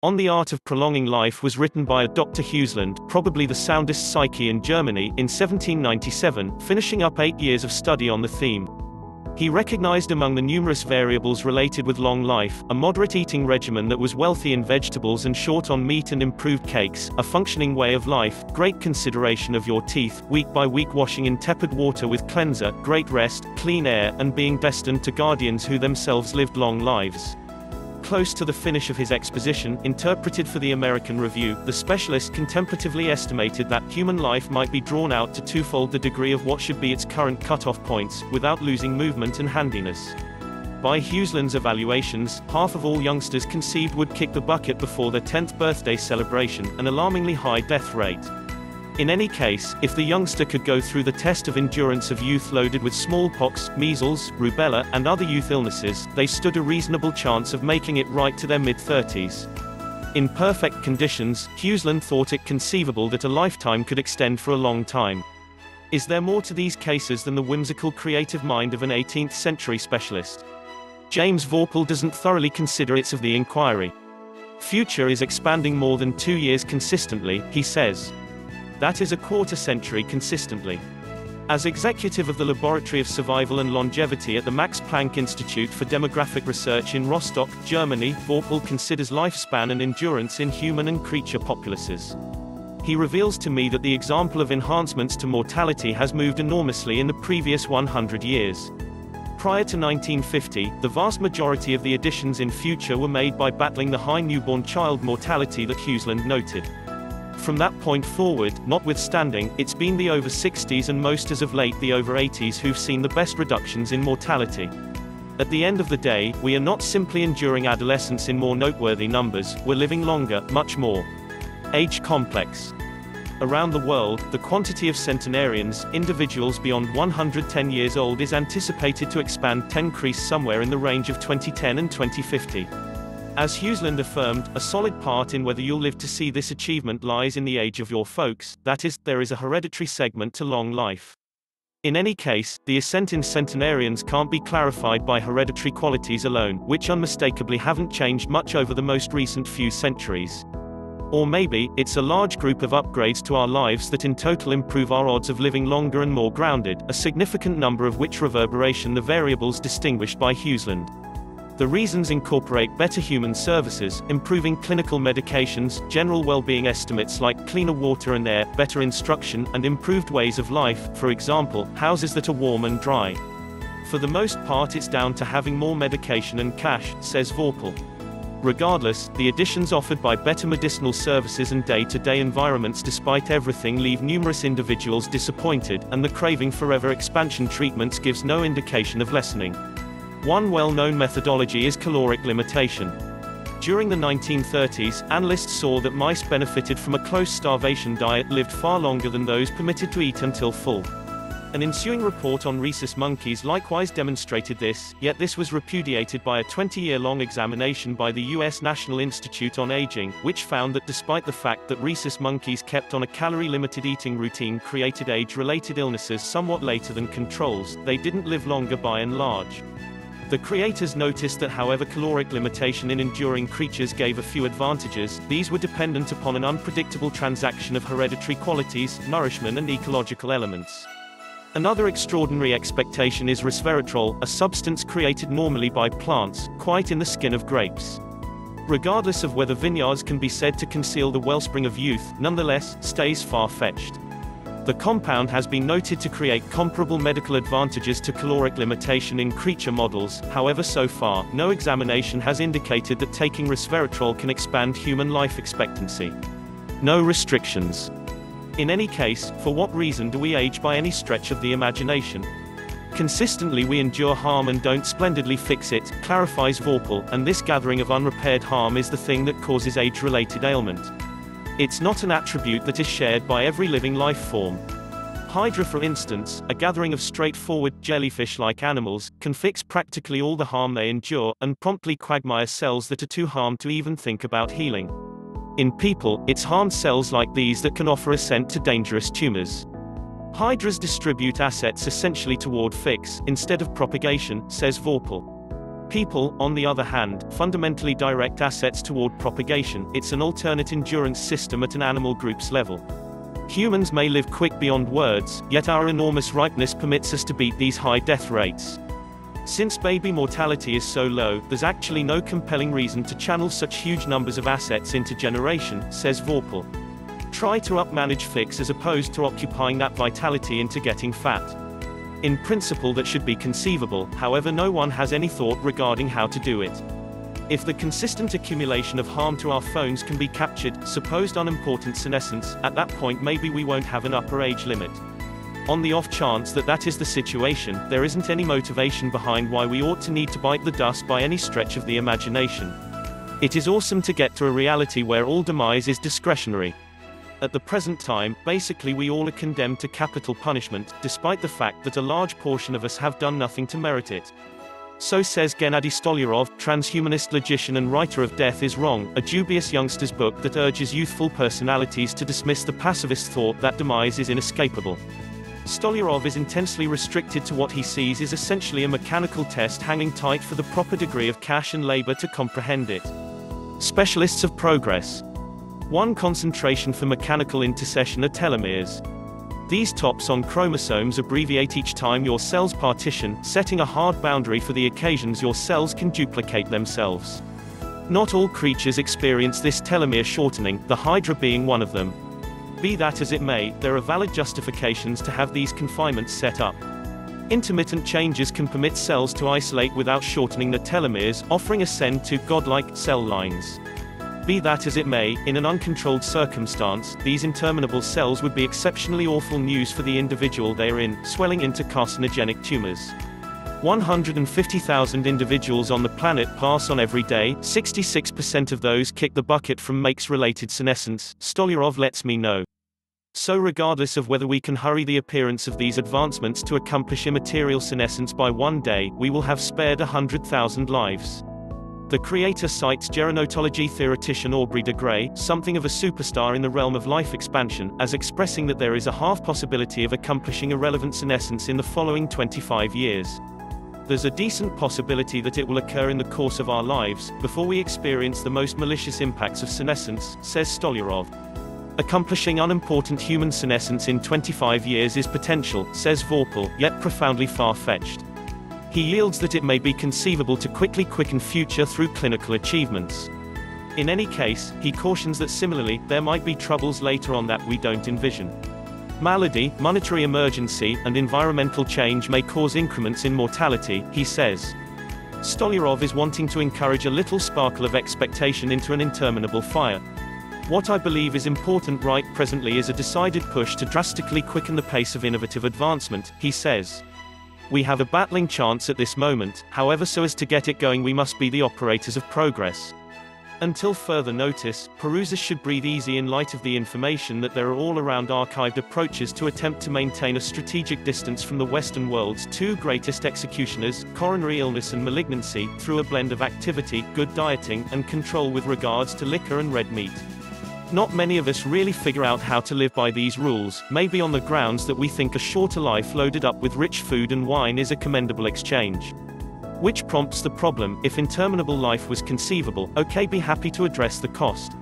On the Art of Prolonging Life was written by a Dr. Huseland, probably the soundest psyche in Germany, in 1797, finishing up 8 years of study on the theme. He recognized among the numerous variables related with long life, a moderate eating regimen that was wealthy in vegetables and short on meat and improved cakes, a functioning way of life, great consideration of your teeth, week-by-week washing in tepid water with cleanser, great rest, clean air, and being destined to guardians who themselves lived long lives. Close to the finish of his exposition, interpreted for the American Review, the specialist contemplatively estimated that human life might be drawn out to twofold the degree of what should be its current cut-off points, without losing movement and handiness. By Huseland's evaluations, half of all youngsters conceived would kick the bucket before their 10th birthday celebration, an alarmingly high death rate. In any case, if the youngster could go through the test of endurance of youth loaded with smallpox, measles, rubella, and other youth illnesses, they stood a reasonable chance of making it right to their mid-30s. In perfect conditions, Huseland thought it conceivable that a lifetime could extend for a long time. Is there more to these cases than the whimsical creative mind of an 18th century specialist? James Vorpal doesn't thoroughly consider it of the inquiry. Future is expanding more than 2 years consistently, he says. That is a quarter century consistently. As executive of the Laboratory of Survival and Longevity at the Max Planck Institute for Demographic Research in Rostock, Germany, Vorpal considers lifespan and endurance in human and creature populaces. He reveals to me that the example of enhancements to mortality has moved enormously in the previous 100 years. Prior to 1950, the vast majority of the additions in future were made by battling the high newborn child mortality that Huseland noted. From that point forward, notwithstanding, it's been the over 60s and most as of late the over 80s who've seen the best reductions in mortality. At the end of the day, we are not simply enduring adolescence in more noteworthy numbers, we're living longer, much more. Age complex. Around the world, the quantity of centenarians, individuals beyond 110 years old, is anticipated to expand increase somewhere in the range of 2010 and 2050. As Huseland affirmed, a solid part in whether you'll live to see this achievement lies in the age of your folks, that is, there is a hereditary segment to long life. In any case, the ascent in centenarians can't be clarified by hereditary qualities alone, which unmistakably haven't changed much over the most recent few centuries. Or maybe, it's a large group of upgrades to our lives that in total improve our odds of living longer and more grounded, a significant number of which reverberation the variables distinguished by Huseland. The reasons incorporate better human services, improving clinical medications, general well-being estimates like cleaner water and air, better instruction, and improved ways of life, for example, houses that are warm and dry. For the most part it's down to having more medication and cash, says Vorpal. Regardless, the additions offered by better medicinal services and day-to-day environments despite everything leave numerous individuals disappointed, and the craving for ever expansion treatments gives no indication of lessening. One well-known methodology is caloric limitation. During the 1930s, analysts saw that mice benefited from a close starvation diet lived far longer than those permitted to eat until full. An ensuing report on rhesus monkeys likewise demonstrated this, yet this was repudiated by a 20-year-long examination by the U.S. National Institute on Aging, which found that despite the fact that rhesus monkeys kept on a calorie-limited eating routine created age-related illnesses somewhat later than controls, they didn't live longer by and large. The creators noticed that however caloric limitation in enduring creatures gave a few advantages, these were dependent upon an unpredictable transaction of hereditary qualities, nourishment and ecological elements. Another extraordinary expectation is resveratrol, a substance created normally by plants, quite in the skin of grapes. Regardless of whether vineyards can be said to conceal the wellspring of youth, nonetheless, stays far-fetched. The compound has been noted to create comparable medical advantages to caloric limitation in creature models, however so far, no examination has indicated that taking resveratrol can expand human life expectancy. No restrictions. In any case, for what reason do we age by any stretch of the imagination? Consistently we endure harm and don't splendidly fix it, clarifies Vorpal, and this gathering of unrepaired harm is the thing that causes age-related ailment. It's not an attribute that is shared by every living life form. Hydra, for instance, a gathering of straightforward, jellyfish-like animals, can fix practically all the harm they endure, and promptly quagmire cells that are too harmed to even think about healing. In people, it's harmed cells like these that can offer ascent to dangerous tumors. Hydras distribute assets essentially toward fix, instead of propagation, says Vorpal. People, on the other hand, fundamentally direct assets toward propagation. It's an alternate endurance system at an animal group's level. Humans may live quick beyond words, yet our enormous ripeness permits us to beat these high death rates. Since baby mortality is so low, there's actually no compelling reason to channel such huge numbers of assets into generation, says Vorpal. Try to upmanage fix as opposed to occupying that vitality into getting fat. In principle that should be conceivable, however no one has any thought regarding how to do it. If the consistent accumulation of harm to our phones can be captured, supposed unimportant senescence, at that point maybe we won't have an upper age limit. On the off chance that that is the situation, there isn't any motivation behind why we ought to need to bite the dust by any stretch of the imagination. It is awesome to get to a reality where all demise is discretionary. At the present time, basically we all are condemned to capital punishment, despite the fact that a large portion of us have done nothing to merit it. So says Gennady Stolyarov, transhumanist logician and writer of Death is Wrong, a dubious youngster's book that urges youthful personalities to dismiss the pacifist thought that demise is inescapable. Stolyarov is intensely restricted to what he sees is essentially a mechanical test hanging tight for the proper degree of cash and labor to comprehend it. Specialists of progress. One concentration for mechanical intercession are telomeres. These tops on chromosomes abbreviate each time your cells partition, setting a hard boundary for the occasions your cells can duplicate themselves. Not all creatures experience this telomere shortening, the Hydra being one of them. Be that as it may, there are valid justifications to have these confinements set up. Intermittent changes can permit cells to isolate without shortening the telomeres, offering ascent to godlike cell lines. Be that as it may, in an uncontrolled circumstance, these interminable cells would be exceptionally awful news for the individual they are in, swelling into carcinogenic tumors. 150,000 individuals on the planet pass on every day, 66% of those kick the bucket from MAKES-related senescence, Stolyarov lets me know. So regardless of whether we can hurry the appearance of these advancements to accomplish immaterial senescence by one day, we will have spared 100,000 lives. The creator cites gerontology theoretician Aubrey de Grey, something of a superstar in the realm of life expansion, as expressing that there is a half possibility of accomplishing irrelevant senescence in the following 25 years. There's a decent possibility that it will occur in the course of our lives, before we experience the most malicious impacts of senescence, says Stolyarov. Accomplishing unimportant human senescence in 25 years is potential, says Vorpal, yet profoundly far-fetched. He yields that it may be conceivable to quickly quicken future through clinical achievements. In any case, he cautions that similarly, there might be troubles later on that we don't envision. Malady, monetary emergency, and environmental change may cause increments in mortality, he says. Stolyarov is wanting to encourage a little sparkle of expectation into an interminable fire. What I believe is important right presently is a decided push to drastically quicken the pace of innovative advancement, he says. We have a battling chance at this moment, however, so as to get it going we must be the operators of progress. Until further notice, perusers should breathe easy in light of the information that there are all-around archived approaches to attempt to maintain a strategic distance from the Western world's two greatest executioners, coronary illness and malignancy, through a blend of activity, good dieting, and control with regards to liquor and red meat. Not many of us really figure out how to live by these rules, maybe on the grounds that we think a shorter life loaded up with rich food and wine is a commendable exchange. Which prompts the problem, if interminable life was conceivable, okay, be happy to address the cost.